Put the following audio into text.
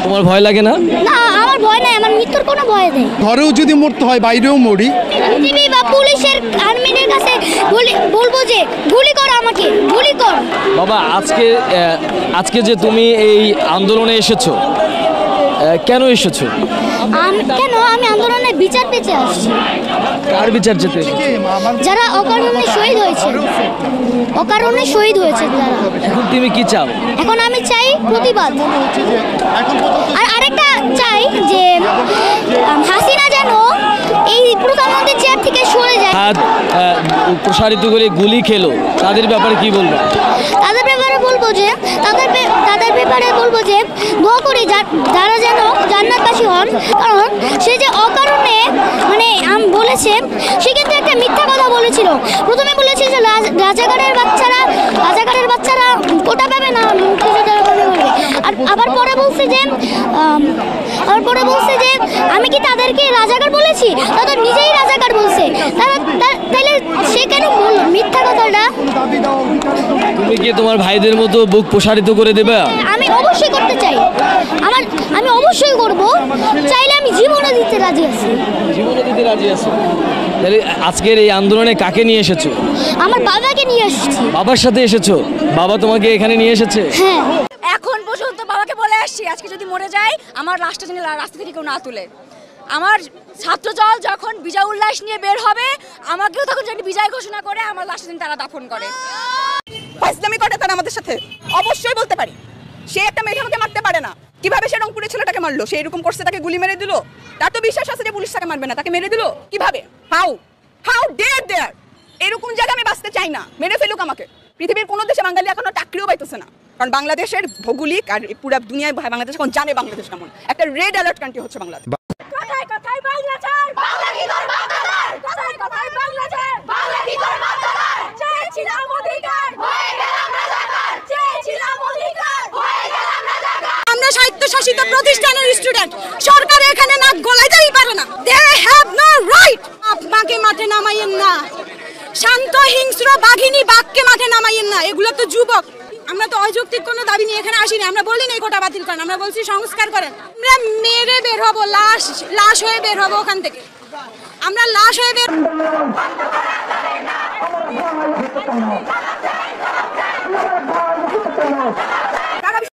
তোমার ভয় লাগে না? না, আমার ভয় নাই, আমার মৃত্যুর কোনো ভয় নেই। ঘরেও যদি মরতে হয় বাইরেও মরি। টিভি বা পুলিশের আর্মিদের কাছে বলবো যে গুলি কর, আমাকে গুলি কর। বাবা, আজকে যে তুমি এই আন্দোলনে এসেছো, কেন এসেছো? আমি আন্দোলনে বিচার পেতে আসছি। কার বিচার চেতে? যারা অকারণে শহীদ হয়েছে, অকারণে শহীদ হয়েছে যারা। এখন তুমি কি চাও? এখন আমি চাই প্রতিবাদ। আর আরেকটা চাই যে হাসিনা যেন এই প্রধানমন্ত্রীর চেয়ার থেকে সরে যায়। হাত প্রসারিত করে গুলি খেলো, তাদের ব্যাপারে কি বলবো? তাদের ব্যাপারে বলবো যে দোয়া করি যারা যেন জান্নাতবাসী হন। কারণ সে যে অকারণে বলেছে, সে কিন্তু একটা মিথ্যা কথা বলেছিল। প্রথমে বলেছিল যে রাজাকারের বাচ্চারা কোটা পাবে না, মুক্তিযোদ্ধারা পাবে। আর আবার পরে বলছে যে আমি কি তাদেরকে রাজাকার বলেছি? তাদের নিজেই রাজাকার বলছে। তাহলে সে কেন বলল মিথ্যা কথাটা? তুমি কি তোমার ভাইদের মতো বুক প্রসারিত করে দেবে? আমি অবশ্যই করতে চাই। আমি অবশ্যই করব। চাইলে আমি জীবনে দিতে রাজি আছি। জীবনে দিতে রাজি আছো? তাহলে আজকের এই আন্দোলনে কাকে নিয়ে এসেছো? আমার বাবাকে নিয়ে এসেছি। বাবার সাথে এসেছো? বাবা তোমাকে এখানে নিয়ে এসেছে? হ্যাঁ। এখন পর্যন্ত বাবাকে বলে আসছি, আজকে যদি মরে যায় আমার লাশটা যেন রাস্তা থেকে কেউ না তুলে। আমার ছাত্রদল যখন বিজয় উল্লাস নিয়ে বের হবে, আমাকেও তখন যেন বিজয় ঘোষণা করে আমার লাশটা যেন তারা দাফন করে। ফাইজলামি করে তারা আমাদের সাথে, অবশ্যই বলতে পারি। সে একটা মেয়ে আমাকে মারতে পারে না, কিভাবে সে রংপুরের ছেলেটাকে মারলো? সে এরকম করছে, তাকে গুলি মেরে দিল। তার তো বিশ্বাস আছে যে পুলিশ তাকে মারবে না, তাকে মেরে দিল কিভাবে? হাউ ডেয়ার দেয়ার! এরকম জায়গা আমি বাঁচতে চাই না, মেরে ফেলুক আমাকে। পৃথিবীর কোনো দেশে বাঙালি এখনো চাকরিও পাইতেছে না, কারণ বাংলাদেশের ভৌগোলিক আর পুরো দুনিয়ায় বাংলাদেশ এখন জানে বাংলাদেশ কেমন। একটা রেড অ্যালার্ট কান্ট্রি হচ্ছে বাংলাদেশ। কথায় কথায় বাংলা চাই, বাংলা কি তোর বাংলা চাই, কথায় কথায় বাংলা চাই, বাংলা কি তোর বাংলা চাই। চেয়েছিলাম অধিকার, হয়ে গেলাম রাজাকার। চেয়েছিলাম অধিকার, হয়ে গেলাম রাজাকার। আমরা স্বায়ত্তশাসিত প্রতিষ্ঠানের স্টুডেন্ট, সরকার এখানে নাক গলাইতেই পারে না। They have no right. আপনাকে মাঠে নামাইয়েন না, শান্ত হিংস্র বাঘিনী বাঘকে মাঠে নামাইয়েন না। এগুলো তো যুবক। আমরা তো অযৌক্তিক কোনো দাবি নিয়ে এখানে আসিনি। আমরা বলি না কোটা বাতিল করেন, আমরা বলছি সংস্কার করেন। আমরা মেরে বের হবো, লাশ হয়ে বের হবো ওখান থেকে। আমরা লাশ হয়ে বের